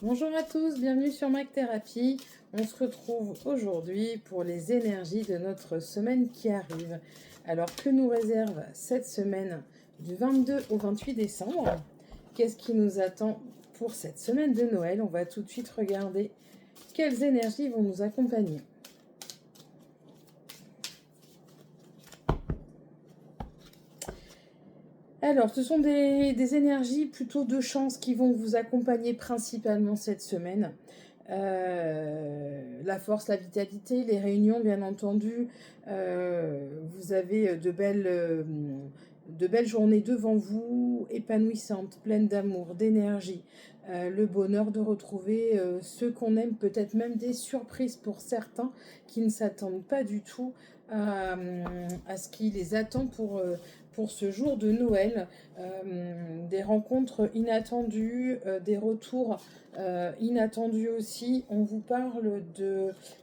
Bonjour à tous, bienvenue sur Mac Thérapie. On se retrouve aujourd'hui pour les énergies de notre semaine qui arrive. Alors, que nous réserve cette semaine du 22 au 28 décembre? Qu'est-ce qui nous attend pour cette semaine de Noël? On va tout de suite regarder quelles énergies vont nous accompagner. Alors, ce sont des énergies plutôt de chance qui vont vous accompagner principalement cette semaine. La force, la vitalité, les réunions, bien entendu. Vous avez de belles journées devant vous, épanouissantes, pleines d'amour, d'énergie. Le bonheur de retrouver ceux qu'on aime, peut-être même des surprises pour certains qui ne s'attendent pas du tout à ce qui les attend pour ce jour de Noël. Des rencontres inattendues, des retours inattendus aussi. On vous parle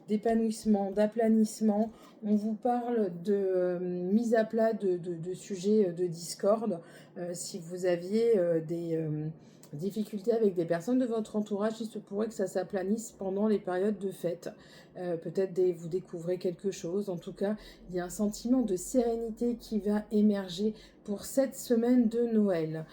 d'épanouissement, d'aplanissement, on vous parle de mise à plat de sujets de discorde. Si vous aviez des difficultés avec des personnes de votre entourage, il se pourrait que ça s'aplanisse pendant les périodes de fête. Peut-être vous découvrez quelque chose. En tout cas, il y a un sentiment de sérénité qui va émerger pour cette semaine de Noël.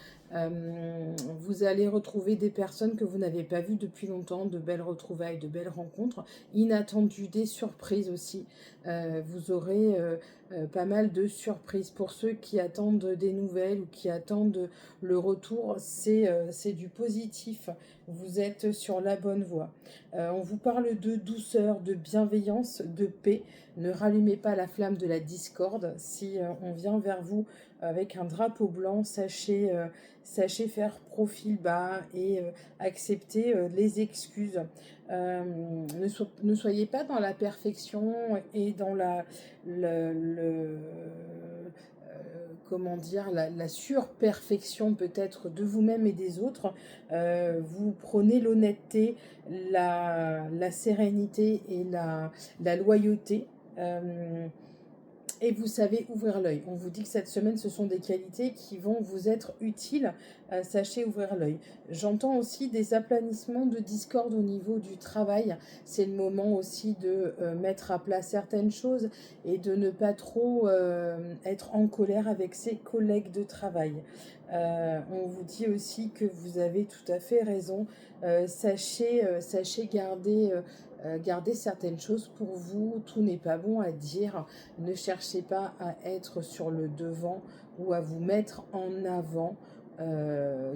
Vous allez retrouver des personnes que vous n'avez pas vues depuis longtemps, de belles retrouvailles, de belles rencontres, inattendues, des surprises aussi. Vous aurez pas mal de surprises. Pour ceux qui attendent des nouvelles ou qui attendent le retour, c'est du positif. Vous êtes sur la bonne voie. On vous parle de douceur, de bienveillance, de paix. Ne rallumez pas la flamme de la discorde. Si on vient vers vous avec un drapeau blanc, sachez faire profil bas et accepter les excuses. Ne soyez pas dans la perfection et dans comment dire, la surperfection peut-être de vous-même et des autres. Vous prenez l'honnêteté, la sérénité et la loyauté. Et vous savez ouvrir l'œil. On vous dit que cette semaine, ce sont des qualités qui vont vous être utiles. Sachez ouvrir l'œil. J'entends aussi des aplanissements de discorde au niveau du travail. C'est le moment aussi de mettre à plat certaines choses et de ne pas trop être en colère avec ses collègues de travail. On vous dit aussi que vous avez tout à fait raison. Sachez garder certaines choses pour vous. Tout n'est pas bon à dire. Ne cherchez pas à être sur le devant ou à vous mettre en avant.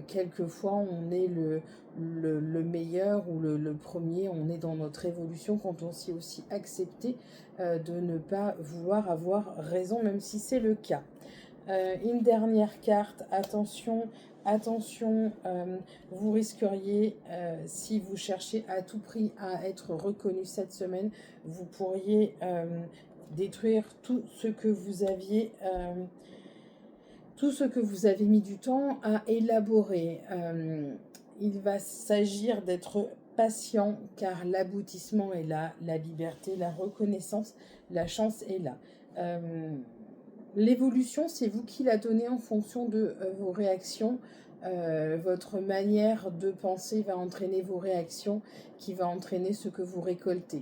Quelquefois, on est le meilleur ou le premier. On est dans notre évolution quand on s'y aussi accepté de ne pas vouloir avoir raison, même si c'est le cas. Une dernière carte, attention, vous risqueriez, si vous cherchez à tout prix à être reconnu cette semaine, vous pourriez détruire tout ce que vous aviez mis du temps à élaborer. Il va s'agir d'être patient car l'aboutissement est là, la liberté, la reconnaissance, la chance est là. L'évolution, c'est vous qui la donnez en fonction de vos réactions. Votre manière de penser va entraîner vos réactions, qui va entraîner ce que vous récoltez.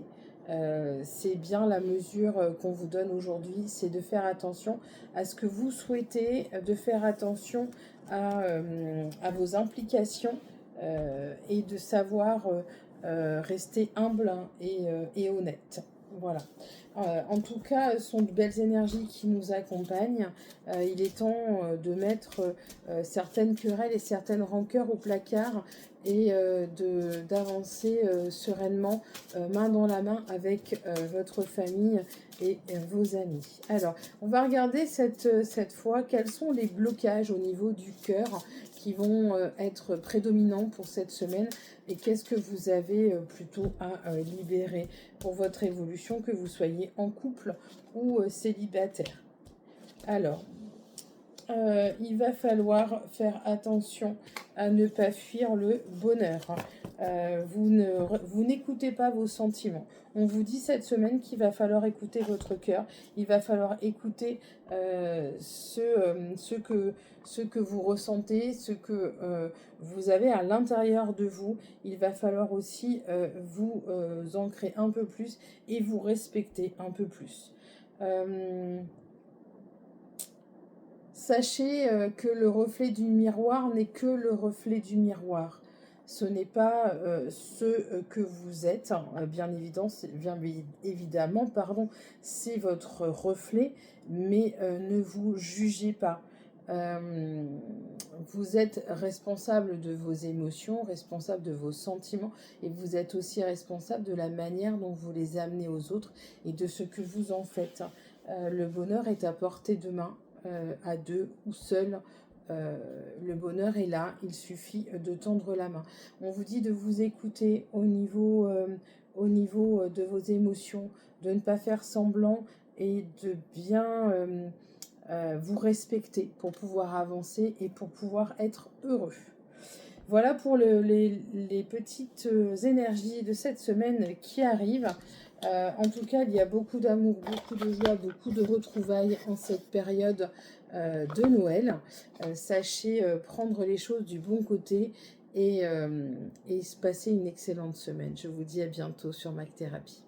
C'est bien la mesure qu'on vous donne aujourd'hui, c'est de faire attention à ce que vous souhaitez, de faire attention à vos implications et de savoir rester humble hein, et honnête. Voilà. En tout cas, ce sont de belles énergies qui nous accompagnent. Il est temps de mettre certaines querelles et certaines rancœurs au placard et d'avancer sereinement, main dans la main avec votre famille et vos amis. Alors, on va regarder cette fois quels sont les blocages au niveau du cœur qui vont être prédominants pour cette semaine et qu'est-ce que vous avez plutôt à libérer pour votre évolution, que vous soyez en couple ou célibataire. Alors, il va falloir faire attention à ne pas fuir le bonheur. Vous n'écoutez pas vos sentiments. On vous dit cette semaine qu'il va falloir écouter votre cœur, il va falloir écouter ce que vous ressentez, ce que vous avez à l'intérieur de vous. Il va falloir aussi vous ancrer un peu plus et vous respecter un peu plus. Sachez que le reflet du miroir n'est que le reflet du miroir. Ce n'est pas ce que vous êtes, hein. Bien évidemment, pardon, c'est votre reflet, mais ne vous jugez pas. Vous êtes responsable de vos émotions, responsable de vos sentiments, et vous êtes aussi responsable de la manière dont vous les amenez aux autres et de ce que vous en faites. Le bonheur est à portée de main, à deux ou seul. Le bonheur est là, il suffit de tendre la main. On vous dit de vous écouter au niveau de vos émotions, de ne pas faire semblant et de bien vous respecter pour pouvoir avancer et pour pouvoir être heureux. Voilà pour les petites énergies de cette semaine qui arrivent. En tout cas, il y a beaucoup d'amour, beaucoup de joie, beaucoup de retrouvailles en cette période de Noël. Sachez prendre les choses du bon côté et se passer une excellente semaine. Je vous dis à bientôt sur MAC Thérapie.